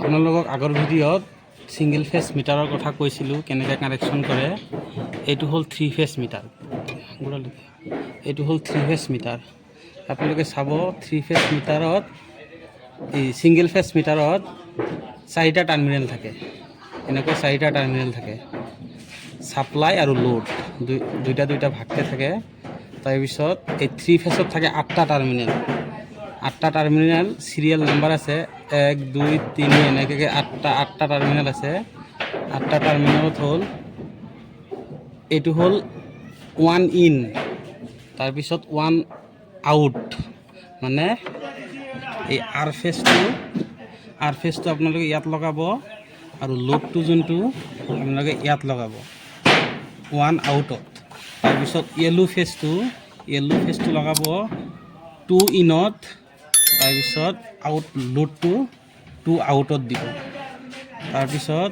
আপোনালোকক আগৰ ভিডিঅ'ত সিঙ্গেল ফেজ মিটাৰৰ কথা কৈছিলোঁ কেনেকৈ কানেকশ্যন কৰে। এইটো হ'ল 3 ফেজ মিটাৰ। এইটো হ'ল 3 ফেজ মিটাৰ। আপোনালোকে চাব 3 ফেজ মিটাৰত এই সিঙ্গেল ফেজ মিটাৰত 4টা টাৰ্মিনেল থাকে। এনেকৈ 4টা টাৰ্মিনেল থাকে, ছাপ্লাই আৰু লোড দুইটা ভাগকে থাকে। তাৰপিছত এই 3 ফেজত থাকে 8টা টাৰ্মিনেল। 8টা টাৰ্মিনেল সিৰিয়েল নাম্বাৰ আছে 1 2 3 এনেকৈ 8টা টাৰ্মিনেল আছে। 8টা টাৰ্মিনেলত হ'ল এইটো হ'ল 1 ইন, তাৰপিছত 1 আউট, মানে এই আৰ ফেজটো আপোনালোকে ইয়াত লগাব আৰু লোডটো যোনটো আপোনালোকে ইয়াত লগাব 1 আউটত। তাৰপিছত য়েল্লো ফেজটো লগাব 2 ইনত, তাৰপিছত লোডটো 2 আউটত দিব। তাৰপিছত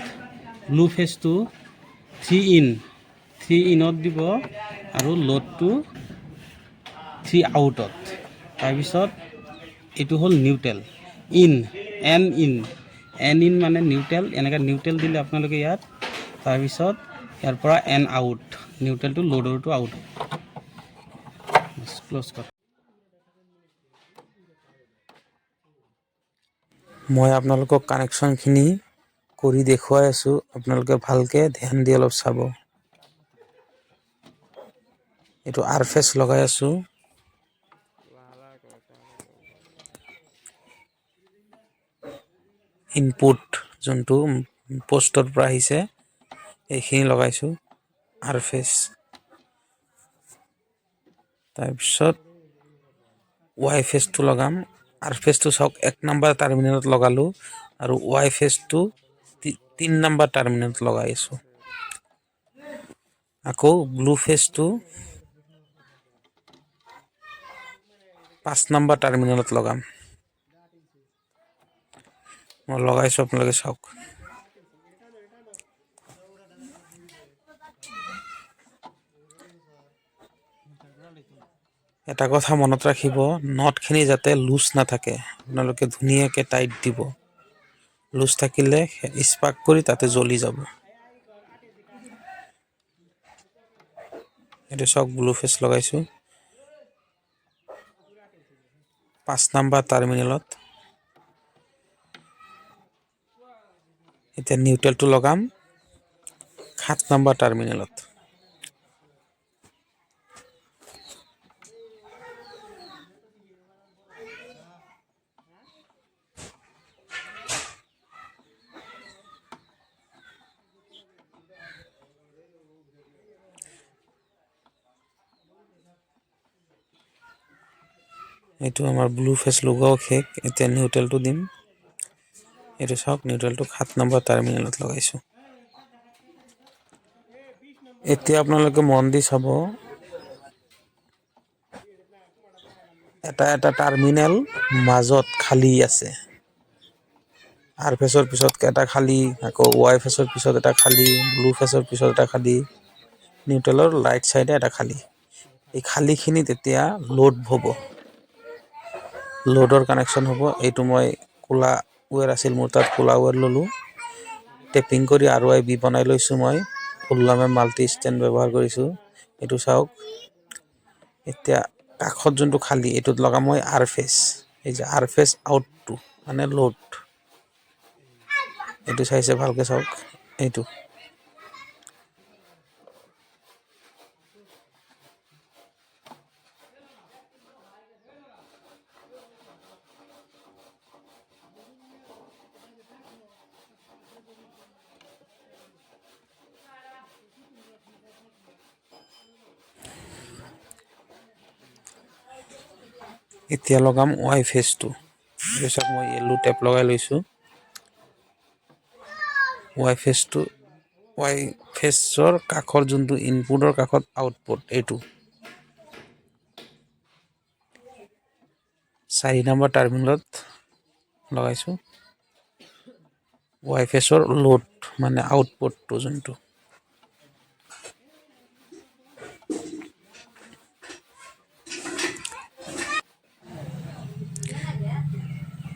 ব্লু ফেজটো 3 ইনত দিব আৰু লোডটো 3 আউটত। তাৰপিছত এইটো হ'ল নিউট্ৰেল এন ইন মানে নিউট্ৰেল। এনেকৈ নিউট্ৰেল দিলে আপোনালোকে ইয়াত, তাৰপিছত ইয়াৰ পৰা এন আউট, নিউট্ৰেলটো লোডৰটো আউট। ক্ল'জ কৰ। মই আপোনালোকক কানেকশ্যনখিনি কৰি দেখুৱাই আছোঁ, আপোনালোকে ভালকৈ ধ্যান দি অলপ চাব। এইটো আৰ ফেজ লগাই আছোঁ। ইনপুট যোনটো পোষ্টৰ পৰা আহিছে এইখিনি লগাইছোঁ আৰ ফেজ। তাৰপিছত ৱাই ফেজটো লগাম। আৰ ফেজটো চাওক 1 নম্বৰ টাৰ্মিনেলত লগালোঁ আৰু ৱাই ফেজটো 3 নম্বৰ টাৰ্মিনেলত লগাই আছোঁ। আকৌ ব্লু ফেজটো 5 নম্বৰ টাৰ্মিনেলত লগাম। মই লগাইছোঁ, আপোনালোকে চাওক। এটা কথা মনত ৰাখিব, নটখিনি যাতে লুজ নাথাকে, আপোনালোকে ধুনীয়াকৈ টাইট দিব। লুজ থাকিলে স্পাৰ্ক কৰি তাতে জ্বলি যাব। এইটো চাওক, ব্লু ফেজ লগাইছোঁ 5 নম্বৰ টাৰ্মিনেলত। এতিয়া নিউট্ৰেলটো লগাম 7 নম্বৰ টাৰ্মিনেলত। এইটো আমাৰ ব্লু ফেজ লগোৱাও শেষ। এতিয়া নিউট্ৰেলটো দিম। এইটো চাওক, নিউট্ৰেলটো 7 নম্বৰ টাৰ্মিনেলত লগাইছোঁ। এতিয়া আপোনালোকে মন দি চাব, এটা টাৰ্মিনেল মাজত খালী আছে। আৰ ফেজৰ পিছত এটা খালী, আকৌ ৱাই ফেজৰ পিছত এটা খালী, ব্লু ফেজৰ পিছত এটা খালী, নিউট্ৰেলৰ ৰাইট চাইডে এটা খালী। এই খালীখিনিত এতিয়া লোড হ'ব, লোডৰ কানেকশ্যন হ'ব। এইটো মই ক'লা ৱেৰ আছিল, মোৰ তাত ক'লা ৱেৰ ল'লোঁ, টেপিং কৰি RYB বনাই লৈছোঁ। মই ফুল্লামে মাল্টি ষ্টেণ্ড ব্যৱহাৰ কৰিছোঁ। এইটো চাওক, এতিয়া কাষত যোনটো খালী এইটোত লগাম মই আৰ ফেজ। এই যে আৰ ফেজ আউটটো মানে লোড, এইটো চাইছে ভালকৈ চাওক। এইটো এতিয়া লগাম ৱাই ফেজটো। পিছত মই য়েল্লো টেপ লগাই লৈছোঁ। ৱাই ফেজৰ কাষৰ যোনটো ইনপুটৰ কাষত আউটপুট, এইটো 4 নম্বৰ টাৰ্মিনেলত লগাইছোঁ। ৱাই ফেজৰ লোড মানে আউটপুটটো যোনটো,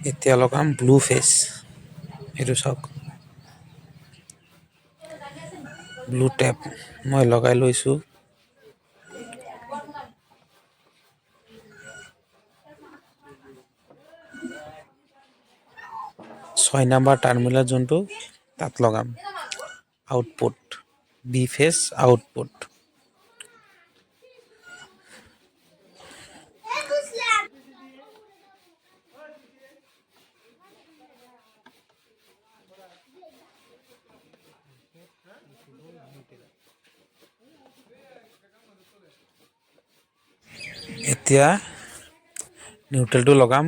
এতিয়া লগাম ব্লু ফেজ। এইটো চাওক ব্লু টেপ মই লগাই লৈছোঁ। ছয় নম্বৰ টাৰ্মিনেল যোনটো তাত লগাম আউটপুট বি ফেচ আউটপুট। এতিয়া নিউট্ৰেলটো লগাম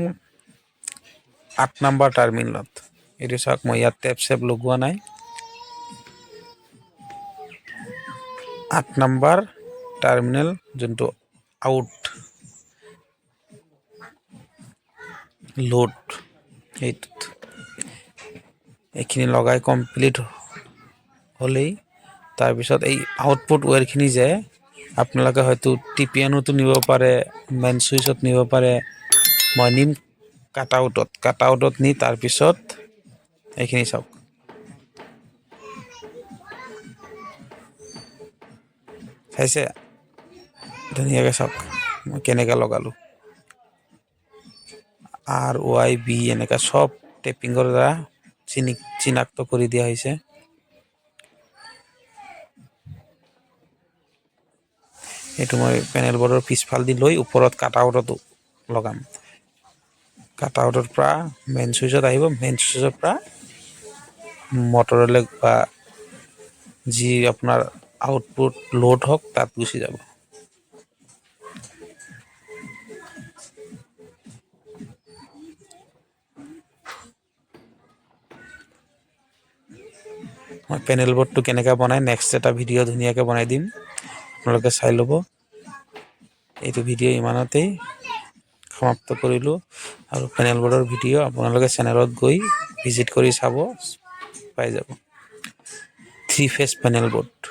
৮ নম্বৰ টাৰ্মিনেলত। এইটো চাওক মই ইয়াত টেপ চেপ লগোৱা নাই। ৮ নম্বৰ টাৰ্মিনেল যোনটো আউট লোড এইটোত এইখিনি লগাই কমপ্লিট হ'লেই তাৰপিছত এই আউটপুট ৱায়াৰখিনি যে আপোনালোকে হয়তো টিপিএনতো নিব পাৰে, মেইন চুইচত নিব পাৰে। মই নিম কাট আউটত নি তাৰপিছত এইখিনি চাওক চাইছে ধুনীয়াকৈ চাওক মই কেনেকৈ লগালোঁ। RYB এনেকুৱা চব টেপিঙৰ দ্বাৰা চিনাক্ত কৰি দিয়া হৈছে। এইটো মই পেনেল বৰ্ডৰ পিছফাল দি লৈ ওপৰত কাট আউটতো লগাম। কাট আউটৰ পৰা মেইন চুইচত আহিব, মেইন চুইচৰ পৰা মটৰলৈ বা যি আপোনাৰ আউটপুট লোড হওক তাত গুচি যাব। মই পেনেল বৰ্ডটো কেনেকৈ বনাই নেক্সট এটা ভিডিঅ' ধুনীয়াকৈ বনাই দিম, আপোনালোকে চাই ল'ব। এইটো ভিডিঅ' ইমানতেই সমাপ্ত কৰিলোঁ আৰু পেনেল বৰ্ডৰ ভিডিঅ' আপোনালোকে চেনেলত গৈ ভিজিট কৰি চাব, পাই যাব। 3 ফেজ পেনেল বৰ্ড।